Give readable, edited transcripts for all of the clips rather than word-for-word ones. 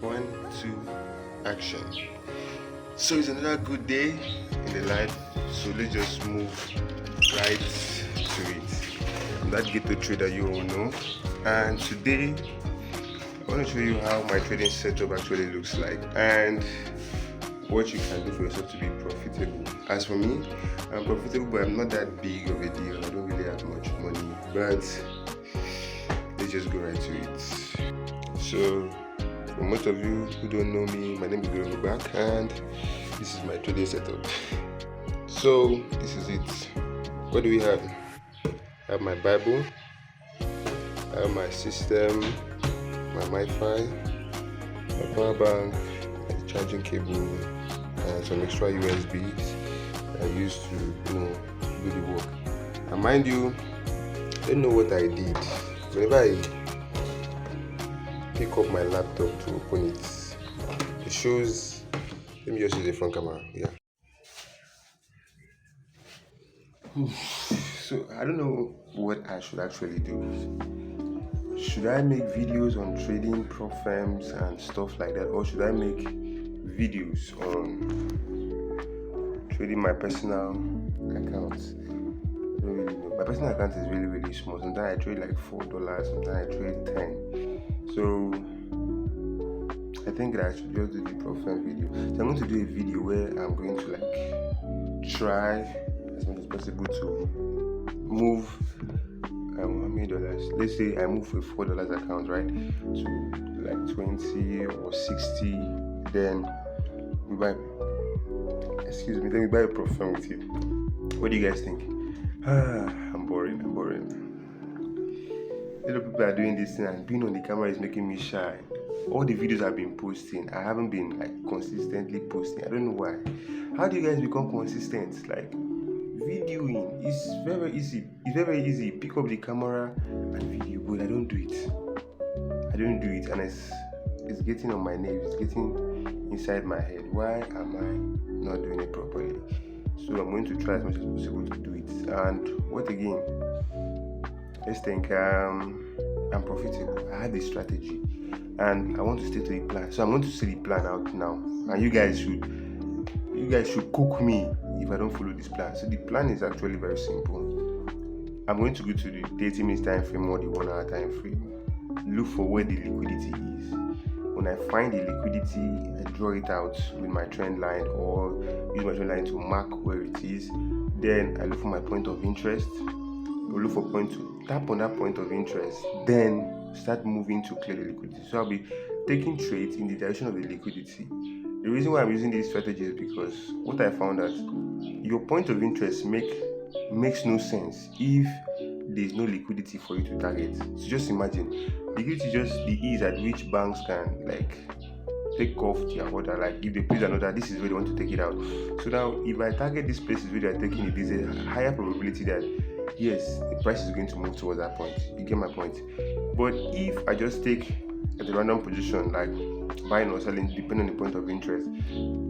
One, two, action. So it's another good day in the life. So let's just move right to it. I'm that ghetto trader you all know. And today I want to show you how my trading setup actually looks like and what you can do for yourself to be profitable. As for me, I'm profitable, but I'm not that big of a deal. I don't really have much money. But let's just go right to it. So for most of you who don't know me, my name is Guru Back and this is my trading setup. So this is it. What do we have? I have my Bible, I have my system, my Wi-Fi, my power bank, my charging cable, and some extra USBs I use to do the work. And mind you, I don't know what I did. Whenever I pick up my laptop to open it, it shows. Let me just use the front camera. Yeah. So I don't know what I should actually do. Should I make videos on trading prop firms and stuff like that, or should I make videos on trading my personal accounts? I don't really know. My personal account is really small. Sometimes I trade like $4, sometimes I trade 10. So I think that I should just do the prop firm video. So I'm going to do a video where I'm going to like try as much as possible to move how many dollars? Let's say I move a $4 account, right, to like 20 or 60. Then we buy. Excuse me. Then we buy a prop firm with you. What do you guys think? I'm boring. A lot of people are doing this thing, and being on the camera is making me shy. All the videos I've been posting, I haven't been like consistently posting. I don't know why. How do you guys become consistent? Like videoing is very easy. It's very easy. Pick up the camera and video, but I don't do it. And it's getting on my nerves. It's getting inside my head. Why am I not doing it properly? So I'm going to try as much as possible to do it. And what again? Let's think. I'm profitable. I have the strategy, and I want to stick to the plan. So I'm going to see the plan out now, and you guys should cook me if I don't follow this plan. So the plan is actually very simple. I'm going to go to the 30 minutes time frame or the 1 hour time frame. Look for where the liquidity is. When I find the liquidity, I draw it out with my trend line or use my trend line to mark where it is. Then I look for my point of interest. I look for point to tap on that point of interest. Then start moving to clear the liquidity. So I'll be taking trades in the direction of the liquidity. The reason why I'm using this strategy is because what I found that your point of interest makes no sense if there's no liquidity for you to target. So just imagine, liquidity is just the ease at which banks can like take off their order. Like if they place an order, this is where they want to take it out. So now if I target these places where they're taking it, there's a higher probability that yes, the price is going to move towards that point. You get my point? But if I just take at a random position, like buying or selling, depending on the point of interest,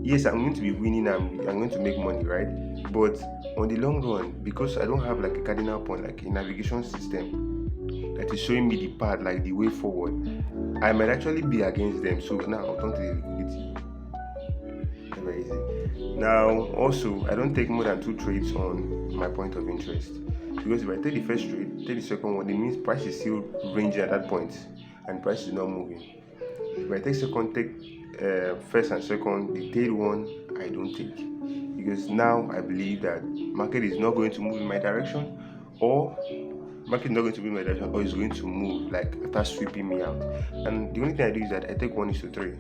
yes, I'm going to be winning and I'm going to make money, right? But on the long run, because I don't have like a cardinal point, like a navigation system that is showing me the path, like the way forward, I might actually be against them. So now I'll turn to the liquidity. Very easy. Now, also, I don't take more than 2 trades on my point of interest. Because if I take the first trade, take the second one, it means price is still ranging at that point and price is not moving. If I take first and second, the third one I don't take, because now I believe that market is not going to move in my direction, or market is not going to move in my direction, or it's going to move like after sweeping me out. And the only thing I do is that I take 1:3.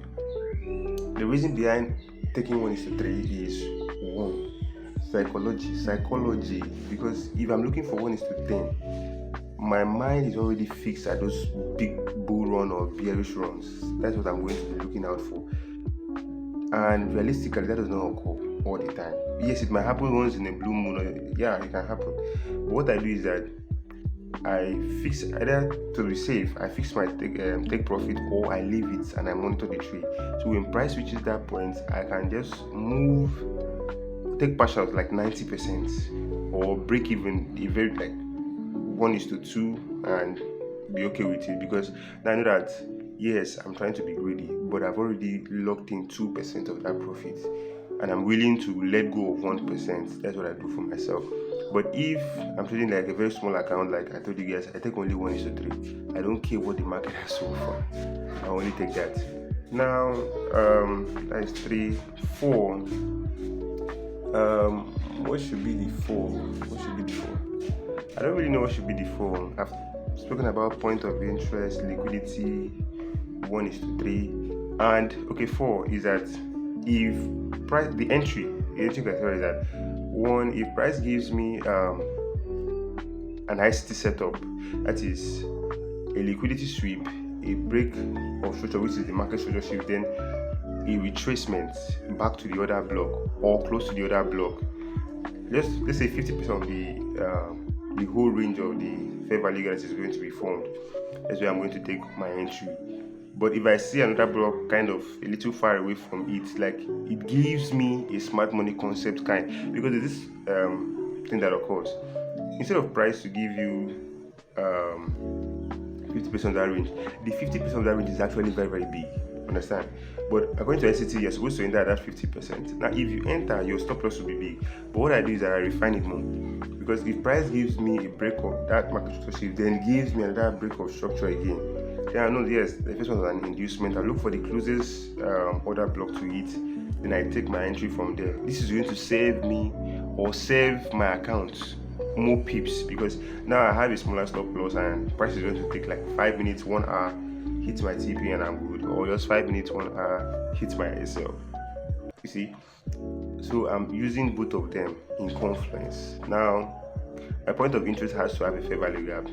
The reason behind taking 1:3 is one, psychology, because if I'm looking for 1:10, my mind is already fixed at those big bull run or bearish runs. That's what I'm going to be looking out for. And realistically, that does not occur all the time. Yes, it might happen once in a blue moon, it can happen. But what I do is that I fix, either to be safe, I fix my take profit, or I leave it and I monitor the trade. So when price reaches that point, I can just take partials like 90% or break even a very like 1:2 and be okay with it, because now I know that Yes, I'm trying to be greedy, but I've already locked in 2% of that profit, and I'm willing to let go of 1%. That's what I do for myself. But if I'm trading like a very small account, like I told you guys, I take only 1:3. I don't care what the market has sold for. I only take that. Now, that is 3, 4. What should be the 4? What should be the 4? I don't really know what should be the 4. I've spoken about point of interest, liquidity, 1:3, and okay, 4 is that if price, the entry criteria is that 1, if price gives me an ICT setup, that is a liquidity sweep, a break of structure, which is the market structure shift, then a retracement back to the other block or close to the other block. Let's say 50% of the whole range of the fair value guidance is going to be formed. That's where I'm going to take my entry. But if I see another block kind of a little far away from it, like it gives me a smart money concept kind, because there's this thing that occurs. Instead of price to give you 50% of that range, the 50% of that range is actually very, very big. Understand? But according to NCT, you're supposed to enter that 50%. Now, if you enter, your stop loss will be big. But what I do is that I refine it more. Because if price gives me a break of that market structure shift, then gives me another break of structure again, then I know, yes, the first one was an inducement. I look for the closest order block to it. Then I take my entry from there. This is going to save me or save my account more pips, because now I have a smaller stop loss and price is going to take like 5 minutes, 1 hour, hit my TP and I'm good, or just 5 minutes, 1 hour, hit my SL. You see, so I'm using both of them in confluence. Now, my point of interest has to have a fair value gap.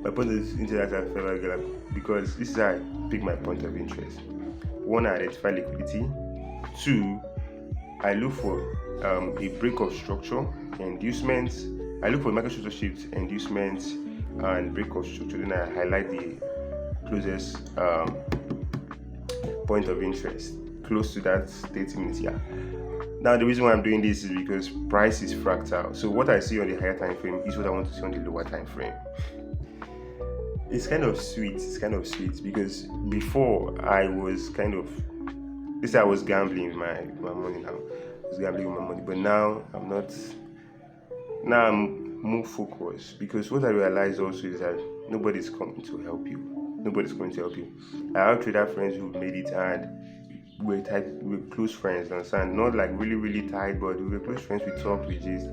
My point of interest has to have a fair value gap because this is how I pick my point of interest. 1, I identify liquidity. 2, I look for a break of structure, inducements. I look for market structure shifts, inducements, and break of structure. Then I highlight the closest point of interest close to that 30 minutes. Yeah. Now the reason why I'm doing this is because price is fractal. So what I see on the higher time frame is what I want to see on the lower time frame. It's kind of sweet. Because before I was I was gambling with my money now. I was gambling with my money, but now I'm not. Now I'm more focused, because what I realized also is that nobody's coming to help you. I have trader friends who made it, and we're close friends, understand? Not like really, really tight, but we were close friends. We talked, we just.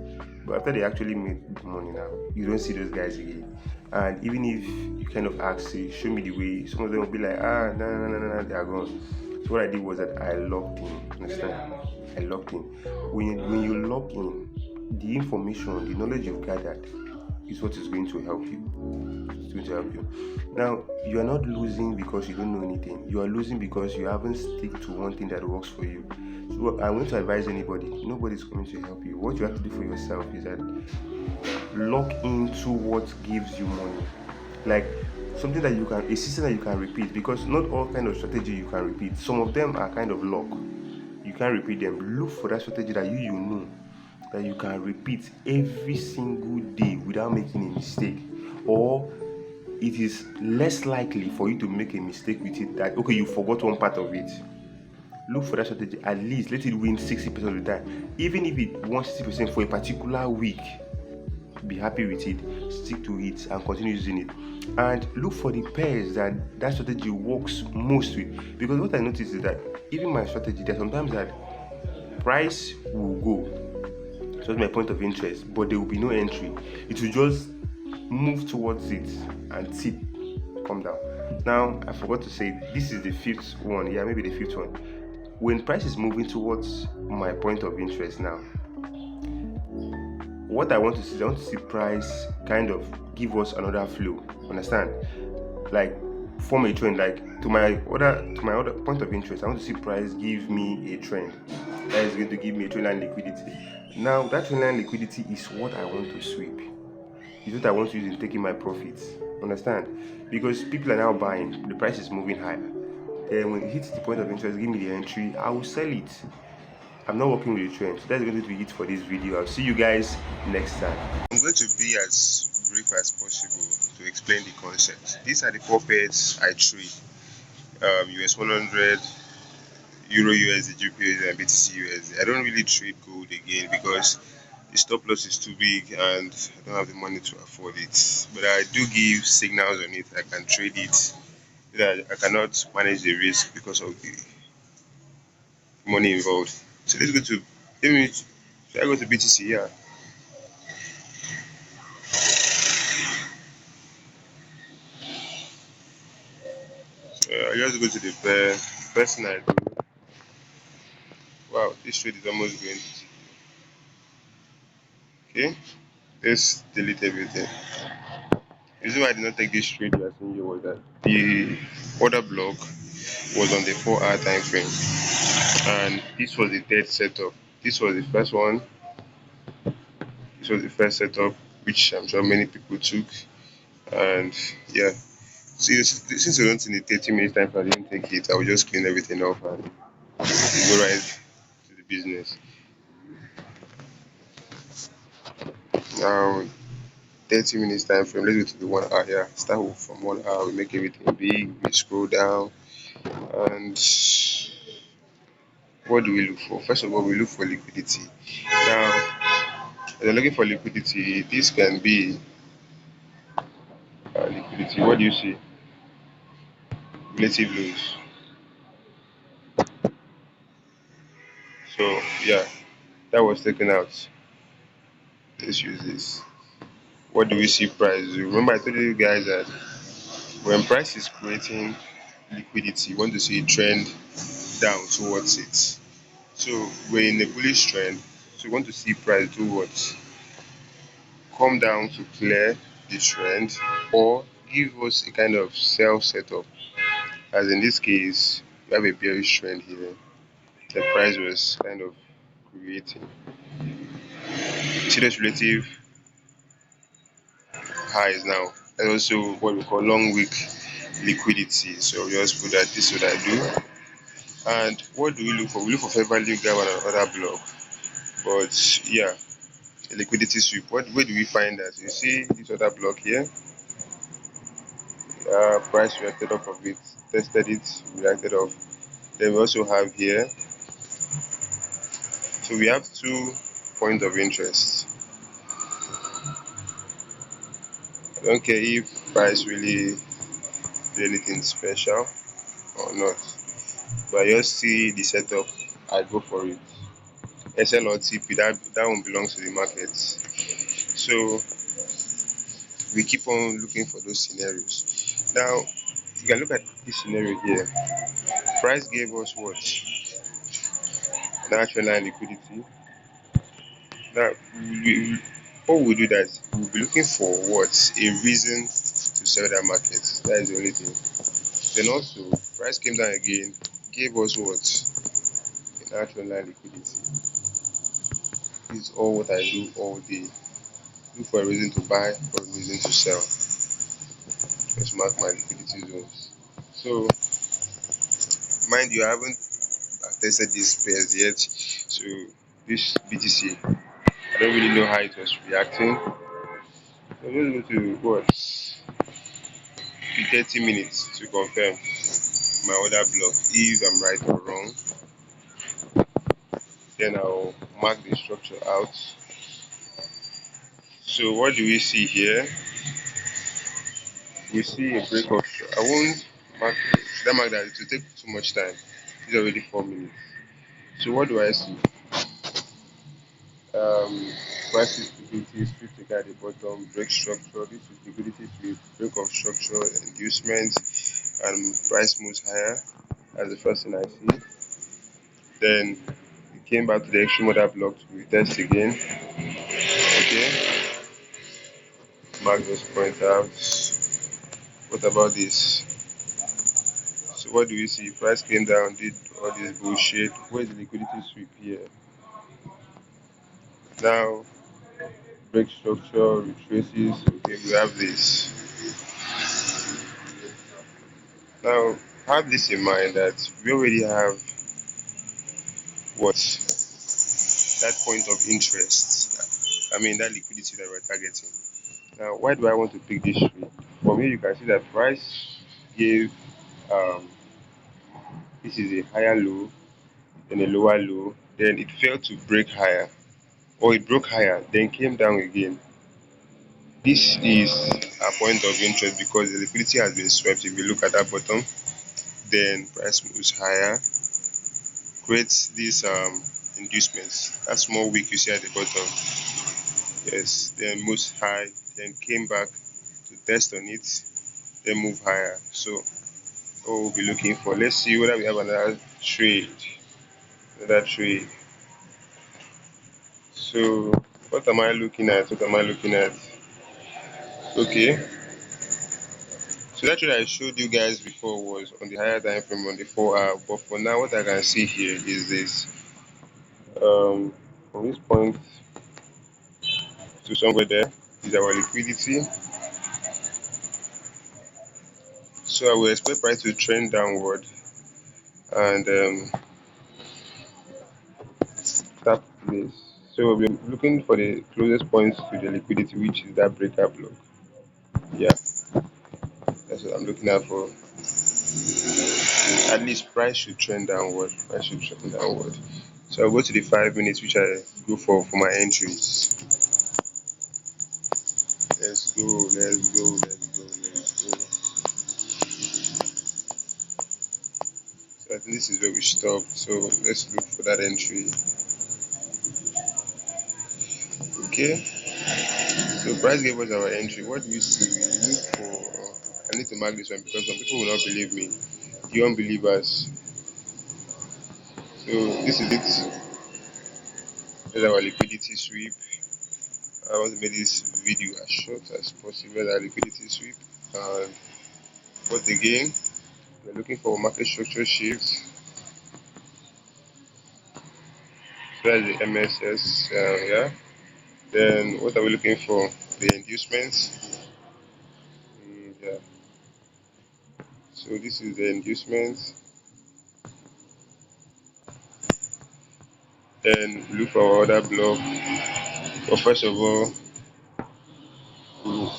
But after they actually made money now, you don't see those guys again. And even if you kind of ask, say, show me the way, some of them will be like, no, they are gone. So what I did was that I locked in. Understand? I locked in. When you lock in, the information, the knowledge you've gathered is what is going to help you. Now, you are not losing because you don't know anything. You are losing because you haven't stick to one thing that works for you. So I want to advise anybody, nobody's coming to help you. What you have to do for yourself is that lock into what gives you money. Like something that a system that you can repeat, because not all kind of strategy you can repeat. Some of them are kind of lock. You can't repeat them. Look for that strategy that you know that you can repeat every single day without making a mistake, or it is less likely for you to make a mistake with it, that okay, you forgot one part of it. Look for that strategy. At least let it win 60% of the time. Even if it won 60% for a particular week, be happy with it, stick to it and continue using it. And look for the pairs that strategy works most with. Because what I noticed is that even my strategy, there's sometimes that price will go, so that's my point of interest, but there will be no entry. It will just move towards it and tip, come down. Now, I forgot to say, this is the 5th one. Yeah, maybe the 5th one. When price is moving towards my point of interest now, what I want to see price kind of give us another flow. Understand? Like form a trend. Like to my other point of interest, I want to see price give me a trend that is going to give me a trend line liquidity. Now that trend line liquidity is what I want to sweep. Is what I want to use in taking my profits. Understand? Because people are now buying, the price is moving higher. Then when it hits the point of interest, give me the entry, I will sell it. I'm not working with the trend. So that's going to be it for this video. I'll see you guys next time. I'm going to be as brief as possible to explain the concept. These are the four pairs I trade: US 100, Euro USD, GBP and BTC USD. I don't really trade gold again because the stop loss is too big and I don't have the money to afford it. But I do give signals on it. I can trade it. That I cannot manage the risk because of the money involved. So let's go to, let me, should I go to BTC? Yeah. So I just go to the pair. First thing I do, wow, this trade is almost going. Okay, let's delete everything. The reason why I did not take this trade you are seeing here was that the order block was on the 4-hour time frame, and this was the third setup. This was the first one. This was the first setup, which I'm sure many people took, and yeah. See, since we don't in the 30 minutes time, I didn't take it. I will just clean everything off and go right to the business. Now, 30 minutes time frame. Let's go to the 1 hour. Yeah, start from 1 hour. We make everything big. We scroll down, and what do we look for? First of all, we look for liquidity. Now, when you're looking for liquidity, this can be liquidity. What do you see? Relative lows. So yeah, that was taken out. Let's use this. What do we see price do? Remember I told you guys that when price is creating liquidity, you want to see a trend down towards it. So we're in a bullish trend, so we want to see price do what? Come down to clear the trend or give us a kind of sell setup. As in this case, we have a bearish trend here. The price was kind of creating. You see those relative highs now. And also what we call long week liquidity. So we just put that this is what I do. And what do we look for? We look for fair value gap and another block. But yeah, a liquidity sweep. Where do we find that? You see this other block here? Price reacted off of it, tested it, reacted off. Then we also have here. So we have 2 points of interest. I don't care if price really did anything special or not. But I just see the setup, I go for it. SL or TP, that one belongs to the market. So we keep on looking for those scenarios. Now you can look at this scenario here. Price gave us what? Natural line liquidity. Now what we do that we'll be looking for what? A reason to sell that market. That is the only thing. Then also price came down again, gave us what? A natural line liquidity. This is all what I do all day. Look for a reason to buy or a reason to sell. Just mark my liquidity zones. So mind you, I haven't tested these pairs yet. So this BTC, I don't really know how it was reacting. So I'm just going to what? Be 30 minutes to confirm my order block. If I'm right or wrong, then I'll mark the structure out. So what do we see here? We see a break of. I won't mark. Should I mark that? It will take too much time. It's already 4 minutes. So what do I see? Um, Price liquidity sweep taken at the bottom, break structure. This is liquidity sweep, break of structure, inducement, and price moves higher. That's the first thing I see. Then it came back to the extreme order block to retest again. Okay, mark those points out. What about this? So what do we see? Price came down, did all this bullshit. Where's the liquidity sweep here? Now break structure, retraces. Okay, we have this. Now have this in mind that we already have what that point of interest. I mean that liquidity that we're targeting. Now, why do I want to pick this trade? For me, you can see that price gave um, this is a higher low, then a lower low, then it failed to break higher, or it broke higher, then came down again. This is a point of interest because the liquidity has been swept. If you look at that bottom, then price moves higher, creates these inducements. That small wick you see at the bottom, yes, then moves high, then came back to test on it, then move higher. So what we'll be looking for, let's see whether we have another trade. So what am I looking at? Okay, so that trade I showed you guys before was on the higher time frame on the 4 hour, but for now what I can see here is this. From this point to somewhere there is our liquidity. So I will expect price to trend downward and tap this. So we're looking for the closest points to the liquidity, which is that breakup block. Yeah, that's what I'm looking at for. At least price should trend downward. So I'll go to the 5 minutes, which I go for my entries. Let's go, let's go, let's go, let's go. So I think this is where we stopped. So let's look for that entry. Okay. So price gave us our entry. What do we see? We look for. I need to mark this one because some people will not believe me. The unbelievers. So this is it. This is our liquidity sweep. I want to make this video as short as possible. Our liquidity sweep. And what again? We're looking for market structure shifts. So that's the MSS. Yeah. Then what are we looking for? The inducements. Yeah. So this is the inducements. Then look for our other block. But first of all,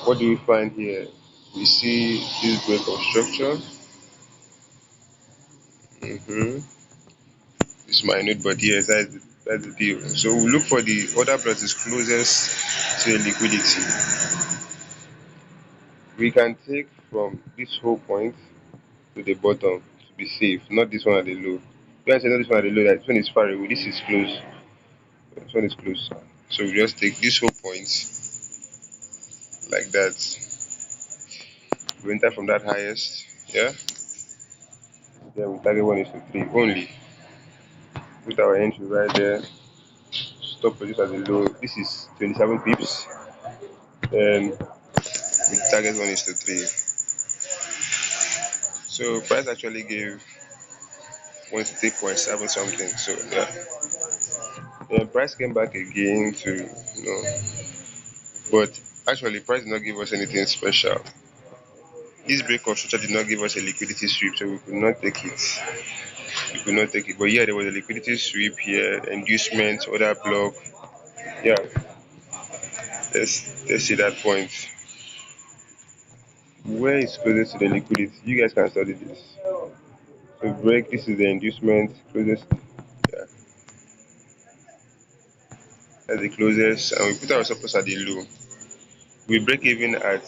what do we find here? We see this break of structure. It's minute, but yes, that's the deal. So we look for the other plot is closest to the liquidity. We can take from this whole point to the bottom to be safe, not this one at the low. You guys say not this one at the low, that this one is far away, this is close. This one is close. So we just take this whole point like that. We enter from that highest, yeah. Then we target 1:3 only. Put our entry right there. Stop produce at the low. This is 27 pips. Then we target 1:3. So price actually gave 1:3.7 something. So yeah. Then price came back again to but actually price did not give us anything special. This break of structure did not give us a liquidity sweep, so we could not take it. But yeah, there was a liquidity sweep here, inducement, other block. Yeah, let's see that point. Where is closest to the liquidity? You guys can study this. So break, this is the inducement, closest. Yeah, that's the closest, and we put our support at the low. We break even at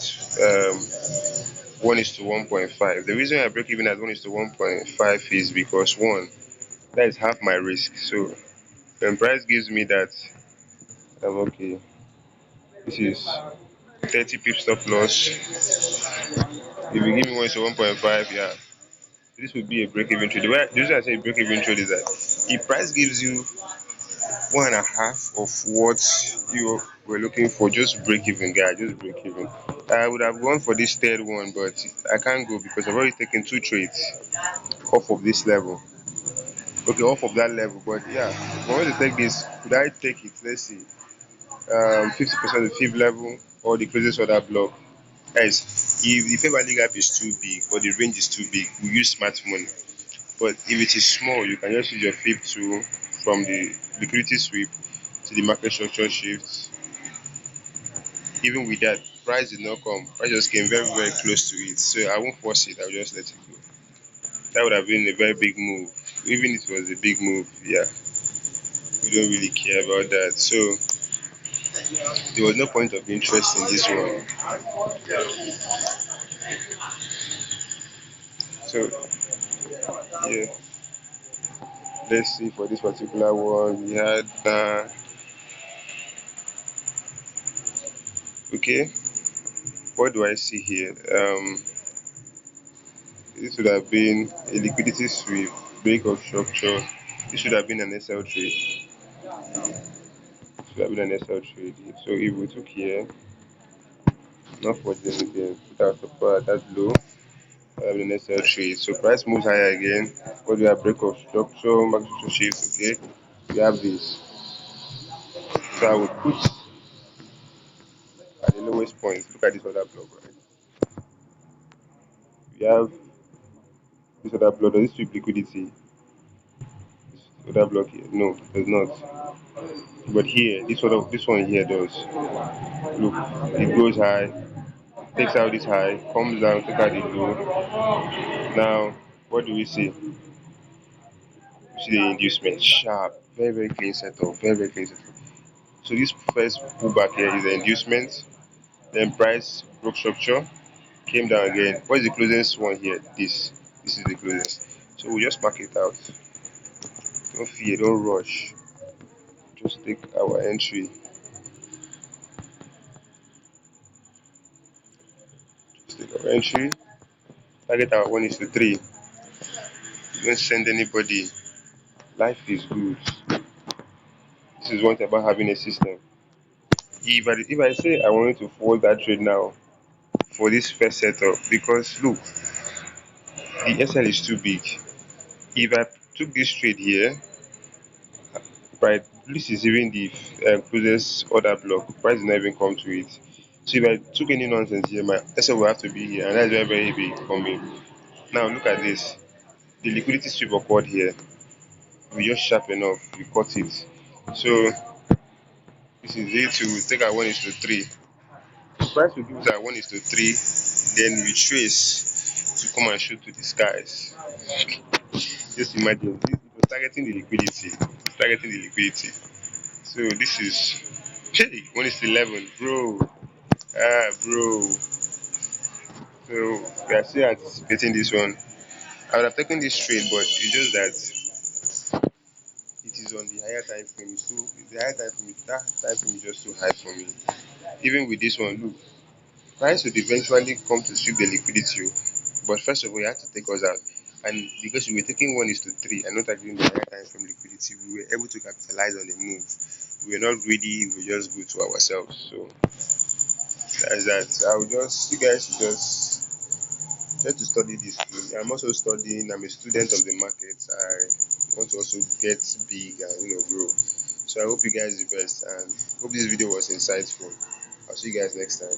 1:1.5. The reason I break even at 1:1.5 is because one, that is half my risk. So when price gives me that, I'm okay. This is 30 pip stop loss. If you give me 1:1.5, yeah, this would be a break even trade. The reason I say break even trade is that if price gives you one and a half of what you were looking for, just break even, guy. Just break even. I would have gone for this third one, but I can't go because I've already taken two trades off of this level. Okay, off of that level, but yeah, if I want to take this, could I take it? Let's see, 50% of the fifth level or the closest other block. Guys, if the fair value gap is too big or the range is too big, we use smart money. But if it is small, you can just use your flip tool from the liquidity sweep to the market structure shifts. Even with that, price did not come. Price just came very, very close to it. So I won't force it. I'll just let it go. That would have been a very big move. Even if it was a big move, yeah, we don't really care about that. So there was no point of interest in this one. So yeah, let's see for this particular one. We had okay. What do I see here? This would have been a liquidity sweep, break of structure. This should have been an SL trade. Should have been an SL trade. So if we took here, not for them again, put our support at that low, should have been an SL trade. So price moves higher again. What do we have? Break of structure, market shift. Okay, we have this. So I would put at the lowest point. Look at this other block, right? We have this other block. Does this sweep liquidity? This other block here? No, it does not. But here, this one here does. Look, it goes high, takes out this high, comes down, take out the low. Now, what do we see? We see the inducement, sharp, very, very clean setup, very, very clean setup. So this first pullback here is the inducement, then price broke structure, came down again. What is the closest one here? This is the closest. So we just mark it out. Don't fear, don't rush. Just take our entry. Just take our entry. Target our 1 is to 3. Don't send anybody. Life is good. This is one thing about having a system. If I say I wanted to fold that trade now for this first setup, because look, the SL is too big. If I took this trade here, right, this is even the closest order block. Price did not even come to it. So if I took any nonsense here, my SL will have to be here, and that's very, very big for me. Now look at this. The liquidity sweep occurred here. We just sharp enough. We cut it. So this is it to take our 1 is to 3. Price will give us our 1 is to 3, then we trace to come and shoot to the skies. Just imagine, it was targeting the liquidity. It's targeting the liquidity. So this is, hey, 1 is to 11, bro. Bro. So we are still anticipating this one. I would have taken this trade, but it's just that it is on the higher time frame. So the higher time frame, that time frame is just too high for me. Even with this one, look, price would eventually come to sweep the liquidity. But first of all, you have to take us out. And because we were taking 1 is to 3 and not agreeing the higher time from liquidity, we were able to capitalize on the move. We were not greedy, we were just good to ourselves. So that's that. I will just, you guys just try to study this too. I'm also studying, I'm a student of the market. I want to also get big and grow. So I hope you guys the best and hope this video was insightful. I'll see you guys next time.